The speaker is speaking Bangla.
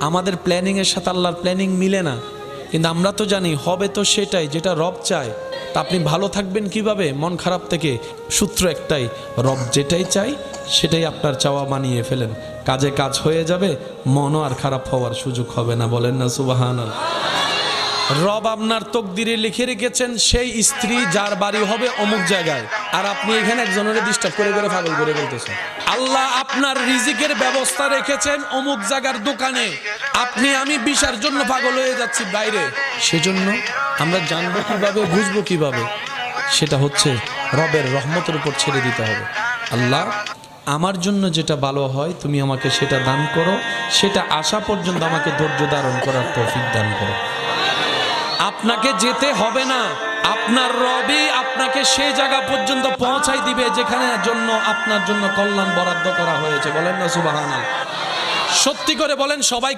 আমাদের প্ল্যানিংয়ের সাথে আল্লাহর প্ল্যানিং মিলে না, কিন্তু আমরা তো জানি হবে তো সেটাই যেটা রব চায়। তা আপনি ভালো থাকবেন কিভাবে মন খারাপ থেকে? সূত্র একটাই, রব যেটাই চাই সেটাই আপনার চাওয়া বানিয়ে ফেলেন, কাজে কাজ হয়ে যাবে, মনও আর খারাপ হওয়ার সুযোগ হবে না। বলেন না সুবহানাল্লাহ। রব আপনার তকদিরে লিখে রেখেছেন সেই স্ত্রী যার বাড়ি হবে অমুক জায়গায়, আর আপনি এখানে একজনের ডিস্টার্ব করে করে পাগল করে বলতেছেন। আল্লাহ আপনার রিজিকের ব্যবস্থা রেখেছেন অমুক জায়গার দোকানে, আপনি আমি বিশার জন্য পাগল হয়ে যাচ্ছি বাইরে। সেজন্য আমরা জানবো কিভাবে, বুঝবো কিভাবে? সেটা হচ্ছে রবের রহমতের উপর ছেড়ে দিতে হবে। আল্লাহ আমার জন্য যেটা ভালো হয় তুমি আমাকে সেটা দান করো, সেটা আসা পর্যন্ত আমাকে ধৈর্য ধারণ করার তৌফিক দান করো। আপনাকে যেতে হবে না, আপনার রবই আপনাকে সেই জায়গা পর্যন্ত পৌঁছাই দিবে যেখানে জন্য আপনার জন্য কল্যাণ বরাদ্দ করা হয়েছে। বলেন না সুবহানাল্লাহ। সত্যি করে বলেন সবাই।